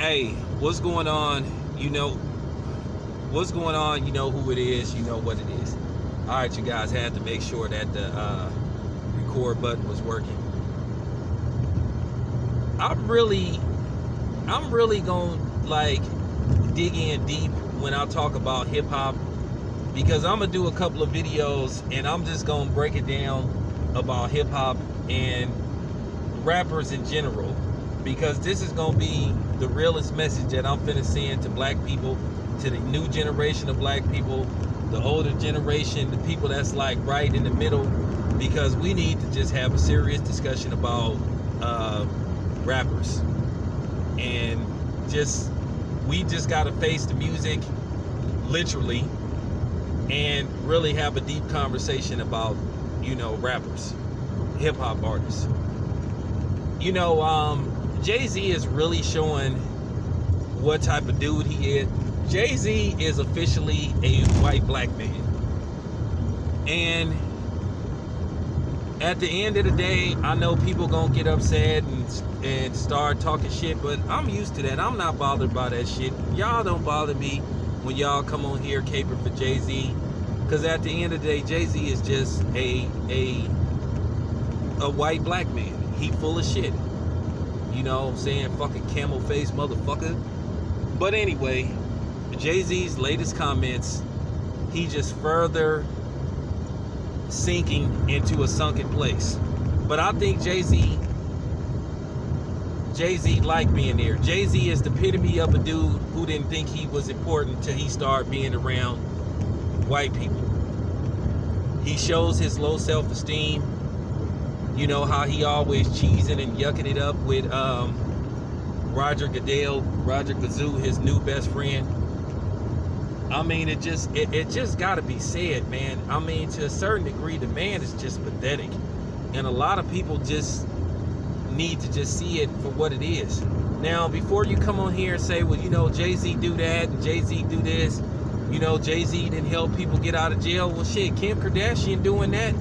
Hey, what's going on? You know what's going on. You know who it is. You know what it is. All right, you guys had to make sure that the record button was working. I'm really gonna like dig in deep when I talk about hip hop because I'm gonna do a couple of videos and I'm just gonna break it down about hip hop and rappers in general, because this is gonna be the realest message that I'm finna send to black people, to the new generation of black people, the older generation, the people that's like right in the middle, because we need to just have a serious discussion about rappers, and we just gotta face the music literally and really have a deep conversation about, rappers, hip-hop artists. Jay-Z is really showing what type of dude he is. Jay-Z is officially a white black man. And at the end of the day, I know people gonna get upset and start talking shit, but I'm used to that. I'm not bothered by that shit. Y'all don't bother me when y'all come on here caping for Jay-Z. Because at the end of the day, Jay-Z is just a white black man. He full of shit. You know what I'm saying? Fucking camel face motherfucker. But anyway, Jay-Z's latest comments, he just further sinking into a sunken place. But I think Jay-Z liked being there. Jay-Z is the epitome of a dude who didn't think he was important till he started being around white people. He shows his low self-esteem. You know how he always cheesing and yucking it up with Roger Gazoo, his new best friend. I mean, it just got to be said, man. I mean, to a certain degree, the man is just pathetic, and a lot of people just need to just see it for what it is. Now, before you come on here and say, well, Jay-Z do that and Jay-Z do this, Jay-Z didn't help people get out of jail. Well, shit, Kim Kardashian doing that.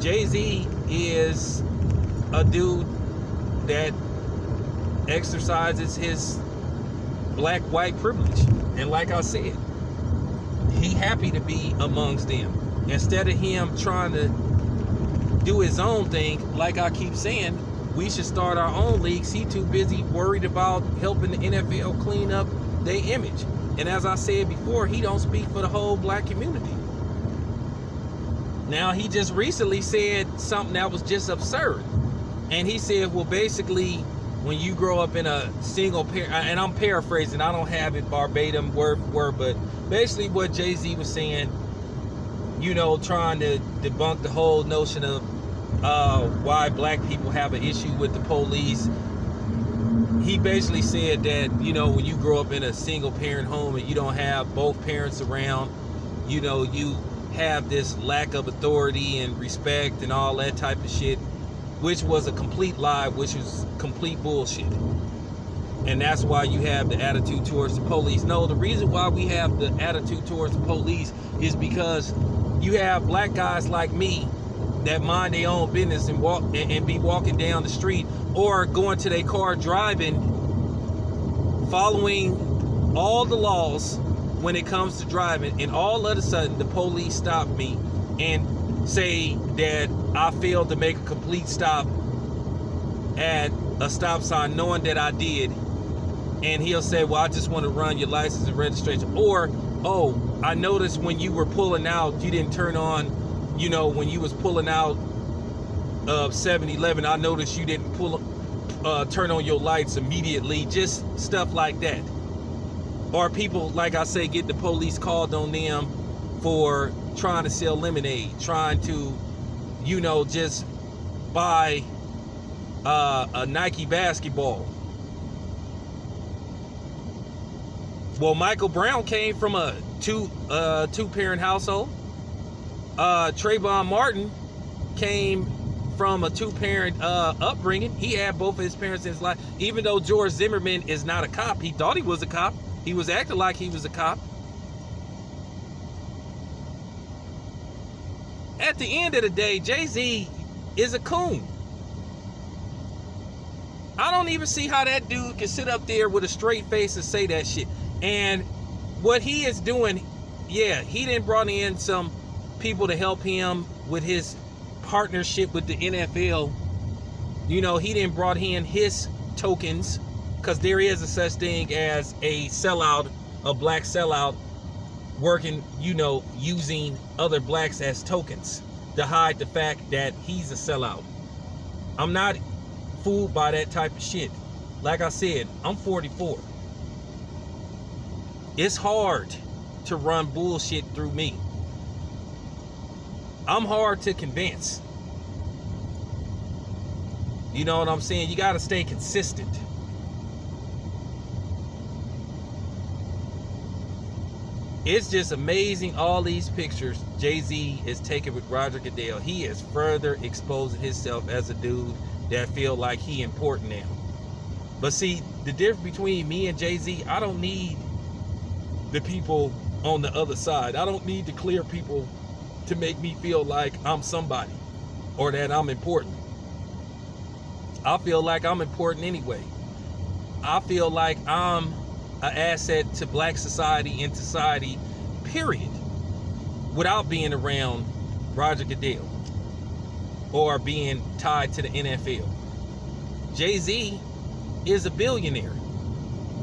Jay-Z is a dude that exercises his black-white privilege. And like I said, he happy to be amongst them. Instead of him trying to do his own thing, like I keep saying, we should start our own leagues. He too busy worried about helping the NFL clean up their image. And as I said before, he don't speak for the whole black community. Now, he just recently said something that was just absurd. And he said, well, basically, when you grow up in a single parent, and I'm paraphrasing, I don't have it verbatim word for word, but basically what Jay-Z was saying, trying to debunk the whole notion of why black people have an issue with the police. He basically said that, when you grow up in a single parent home and you don't have both parents around, you have this lack of authority and respect and all that type of shit, which was a complete lie, which was complete bullshit. And that's why you have the attitude towards the police. No, the reason why we have the attitude towards the police is because you have black guys like me that mind their own business and walk and be walking down the street or going to their car driving, following all the laws when it comes to driving, and all of a sudden the police stop me and say that I failed to make a complete stop at a stop sign knowing that I did, and he'll say, well, I just want to run your license and registration. Or, oh, I noticed when you were pulling out, you didn't turn on, when you was pulling out of 7-Eleven, I noticed you didn't turn on your lights immediately. Just stuff like that. Or people, like I say, get the police called on them for trying to sell lemonade, trying to, just buy a Nike basketball. Well, Michael Brown came from a two-parent household. Trayvon Martin came from a two-parent upbringing. He had both of his parents in his life. Even though George Zimmerman is not a cop, he thought he was a cop. He was acting like he was a cop. At the end of the day, Jay-Z is a coon. I don't even see how that dude can sit up there with a straight face and say that shit. And what he is doing, yeah, he done brought in some people to help him with his partnership with the NFL. You know, he done brought in his tokens, because there is a such thing as a sellout, a black sellout, working, you know, using other blacks as tokens to hide the fact that he's a sellout. I'm not fooled by that type of shit. Like I said, I'm 44. It's hard to run bullshit through me. I'm hard to convince. You know what I'm saying? You got to stay consistent. It's just amazing, all these pictures Jay-Z is taking with Roger Goodell. He is further exposing himself as a dude that feel like he important now. But see, the difference between me and Jay-Z, I don't need the people on the other side. I don't need to clear people to make me feel like I'm somebody or that I'm important. I feel like I'm important anyway. I feel like I'm an asset to black society and society, period, without being around Roger Goodell or being tied to the NFL. Jay-Z is a billionaire.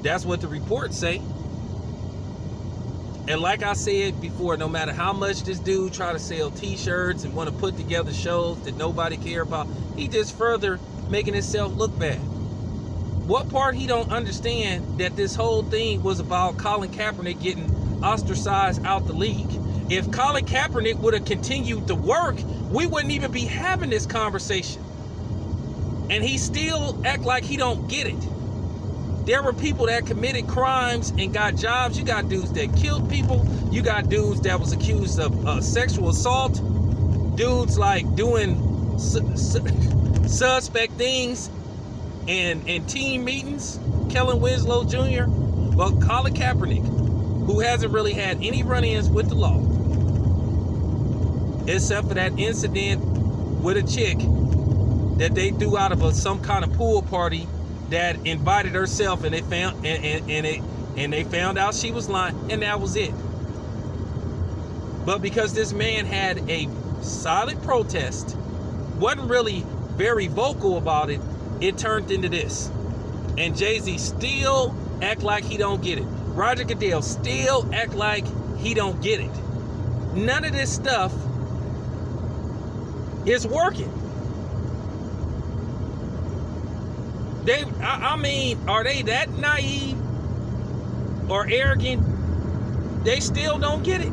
That's what the reports say. And like I said before, no matter how much this dude try to sell t-shirts and want to put together shows that nobody care about, he just further making himself look bad. What part he don't understand that this whole thing was about Colin Kaepernick getting ostracized out the league. If Colin Kaepernick would have continued to work, we wouldn't even be having this conversation. And he still act like he don't get it. There were people that committed crimes and got jobs. You got dudes that killed people. You got dudes that was accused of sexual assault. Dudes like doing suspect things and team meetings. Kellen Winslow Jr. But Colin Kaepernick, who hasn't really had any run-ins with the law, except for that incident with a chick that they threw out of some kind of pool party that invited herself, and they found and they found out she was lying, and that was it. But because this man had a silent protest, wasn't really very vocal about it, it turned into this. And Jay-Z still act like he don't get it. Roger Goodell still act like he don't get it. None of this stuff is working. I mean, are they that naive or arrogant? They still don't get it.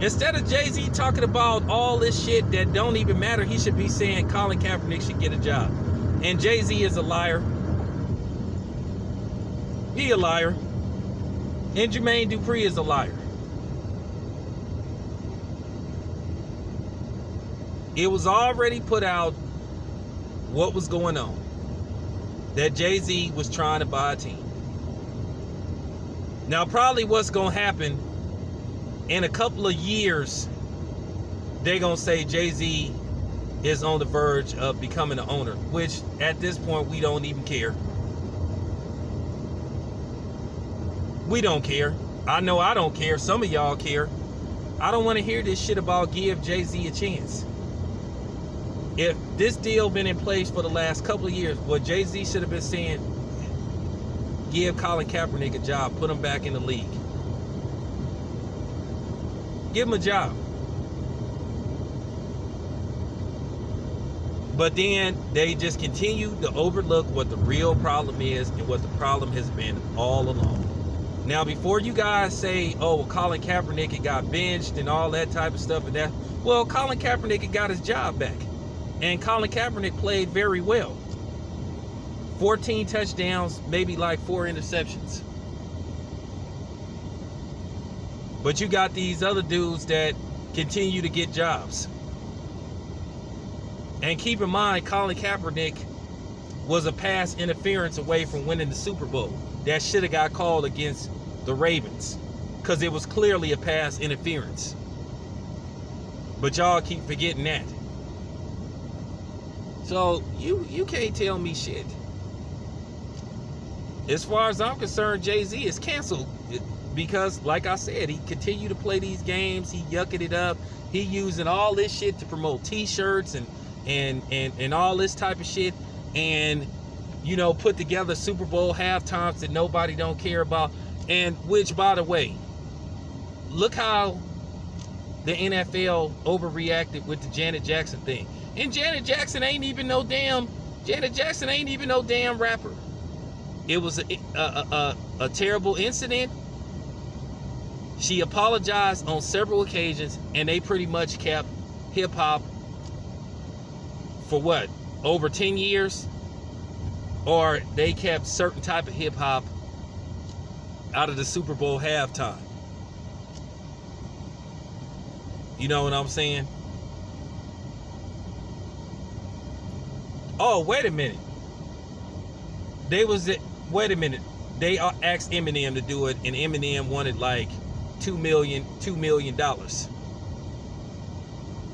Instead of Jay-Z talking about all this shit that don't even matter, he should be saying Colin Kaepernick should get a job. And Jay-Z is a liar. He a liar. And Jermaine Dupri is a liar. It was already put out what was going on. That Jay-Z was trying to buy a team. Now, probably what's going to happen in a couple of years, they're going to say Jay-Z is on the verge of becoming the owner, which at this point, we don't even care. We don't care. I know I don't care. Some of y'all care. I don't want to hear this shit about give Jay-Z a chance. If this deal been in place for the last couple of years, what Jay-Z should have been saying, give Colin Kaepernick a job, put him back in the league. Give him a job. But then they just continue to overlook what the real problem is and what the problem has been all along. Now, before you guys say, oh, well, Colin Kaepernick had got benched and all that type of stuff and that, well, Colin Kaepernick had got his job back. And Colin Kaepernick played very well. 14 touchdowns, maybe like 4 interceptions. But you got these other dudes that continue to get jobs. And keep in mind, Colin Kaepernick was a pass interference away from winning the Super Bowl. That should have got called against the Ravens, because it was clearly a pass interference. But y'all keep forgetting that. So you can't tell me shit. as far as I'm concerned, Jay-Z is canceled because, like I said, he continued to play these games. He yucking it up. He using all this shit to promote T-shirts and all this type of shit, and you know, put together Super Bowl halftimes that nobody don't care about. And which, by the way, look how the NFL overreacted with the Janet Jackson thing. And Janet Jackson ain't even no damn rapper. It was a terrible incident. She apologized on several occasions, and they pretty much kept hip-hop for what, over 10 years? Or they kept certain type of hip-hop out of the Super Bowl halftime. You know what I'm saying? Oh, wait a minute. They asked Eminem to do it, and Eminem wanted like $2 million.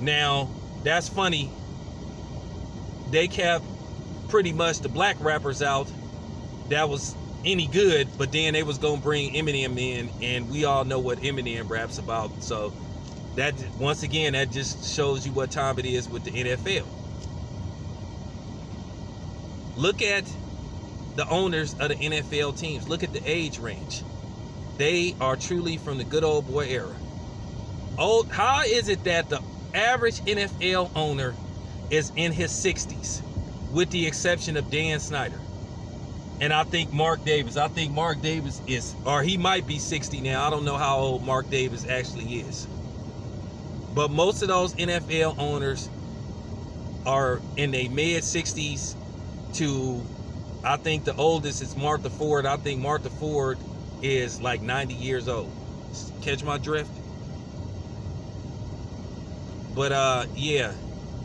Now, that's funny. They kept pretty much the black rappers out that was any good, but then they was gonna bring Eminem in, and we all know what Eminem raps about. So that, once again, that just shows you what time it is with the NFL. Look at the owners of the NFL teams. Look at the age range. They are truly from the good old boy era. Oh, how is it that the average NFL owner is in his 60s, with the exception of Dan Snyder? And I think Mark Davis is, or he might be 60 now. I don't know how old Mark Davis actually is. But most of those NFL owners are in their mid 60s to, I think the oldest is Martha Ford. I think Martha Ford is like 90 years old. Catch my drift? But yeah,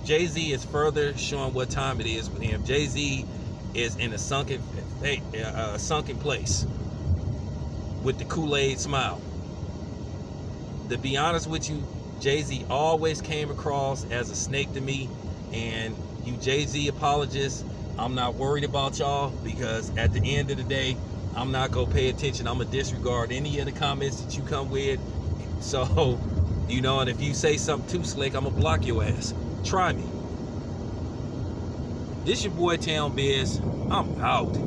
Jay-Z is further showing what time it is with him. Jay-Z is in a sunken place with the Kool-Aid smile. To be honest with you, Jay-Z always came across as a snake to me, and you Jay-Z apologists, I'm not worried about y'all, because at the end of the day, I'm not gonna pay attention. I'm gonna disregard any of the comments that you come with. So, you know, and if you say something too slick, I'm gonna block your ass. Try me. This your boy Town Biz. I'm out.